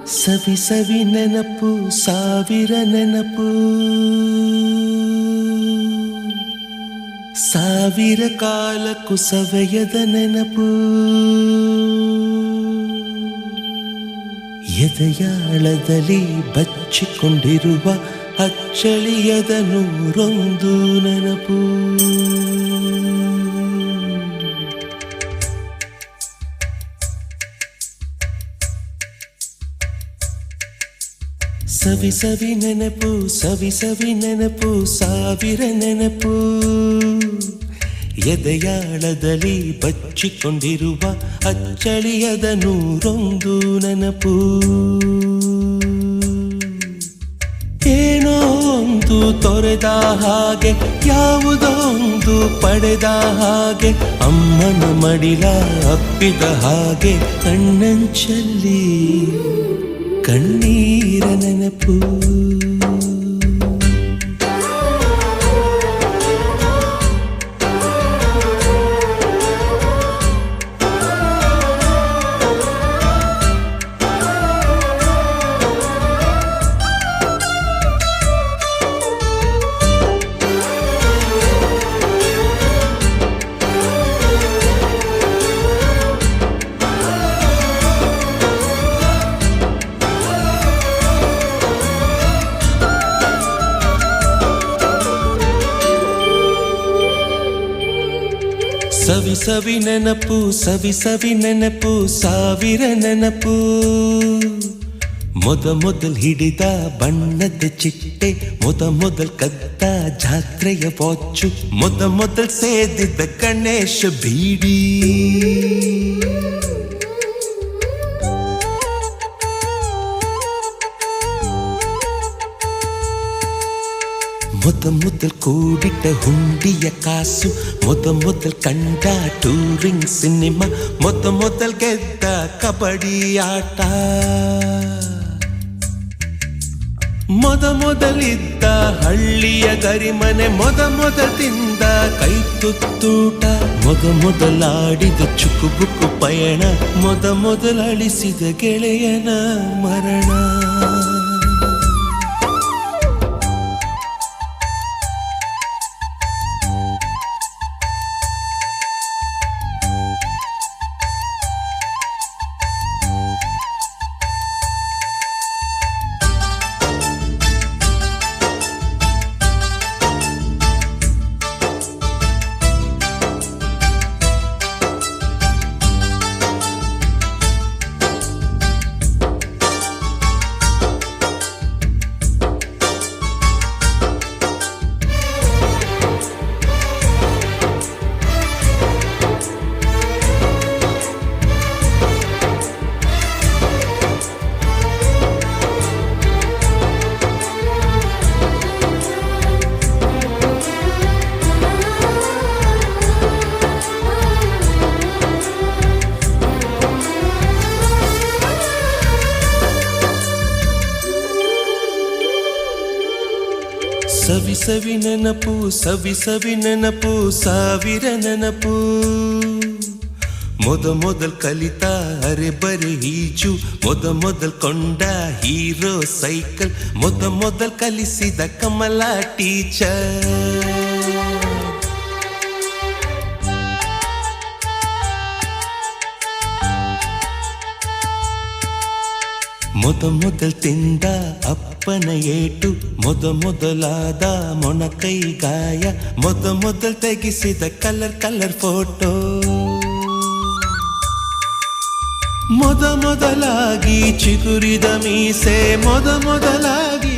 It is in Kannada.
ಸವಿ ಸವಿ ನೆನಪು ಸಾವಿರ ನೆನಪು ಸಾವಿರ ಕಾಲಕ್ಕೂ ಸವೆಯದ ನೆನಪು ಎದೆಯಾಳದಲ್ಲಿ ಬಚ್ಚಿಕೊಂಡಿರುವ ಅಚ್ಚಳಿಯದ ನೂರೊಂದು ನೆನಪು ಸವಿ ಸವಿ ನೆನಪು ಸವಿ ಸವಿ ನೆನಪು ಸಾವಿರ ನೆನಪು ಎದೆಯಾಳದಲ್ಲಿ ಬಚ್ಚಿಕೊಂಡಿರುವ ಅಚ್ಚಳಿಯದ ನೂರೊಂದು ನೆನಪು ಏನೋ ಒಂದು ತೊರೆದ ಹಾಗೆ ಯಾವುದೋ ಒಂದು ಪಡೆದ ಹಾಗೆ ಅಮ್ಮನ ಮಡಿಲ ಅಪ್ಪಿದ ಹಾಗೆ ಕಣ್ಣಂಚಲ್ಲಿ ಕಣ್ಣೀರ ನೆನಪು ಸವಿ ಸವಿ ನೆನಪು ಸವಿ ಸವಿ ನೆನಪು ಸಾವಿರ ನೆನಪು ಮೊದಲ್ ಹಿಡಿದ ಬಣ್ಣದ ಚಿಟ್ಟೆ ಮೊದಲ್ ಕದ್ದ ಜಾತ್ರೆಯ ವಾಚು ಮೊದಲ್ ಸೇದಿದ್ದ ಗಣೇಶ ಬೀಡಿ ಮೊದಲ್ ಕೂಡಿಟ್ಟ ಹುಂಡಿಯ ಕಾಸು ಮೊದಲ್ ಕಂಡ ಟೂರಿಂಗ್ ಸಿನಿಮಾ ಮೊದಲ್ ಗೆದ್ದ ಕಬಡ್ಡಿ ಆಟ ಮೊದಲಿದ್ದ ಹಳ್ಳಿಯ ಗರಿಮನೆ ಮೊದಲ್ ತಿಂದ ಕೈ ತುತ್ತೂಟ ಮೊದಲಾಡಿದ ಚುಕುಬುಕು ಪಯಣ ಮೊದಲ ಅಳಿಸಿದ ಗೆಳೆಯನ ಮರಣ ಸವಿ ಸವಿ ನೆನಪು ಸವಿ ಸವಿ ನೆನಪು ಸಾವಿರ ನೆನಪು ಮೊದಲ್ ಕಲಿತ ಅರೆ ಬರೆ ಈಜು ಮೊದಲ್ ಕೊಂಡ ಹೀರೋ ಸೈಕಲ್ ಮೊದಲ್ ಕಲಿಸಿದ ಕಮಲ ಟೀಚರ್ ಮೊದಲ್ ತಿಂದ ಅಪ್ಪನ ಏಟು ಮೊದಲಾದ ಮೊಣಕೈ ಗಾಯ ಮೊದಲ್ ತೆಗೆಸಿದ ಕಲರ್ ಫೋಟೋ ಮೊದಲಾಗಿ ಚಿಗುರಿದ ಮೀಸೆ ಮೊದಲಾಗಿ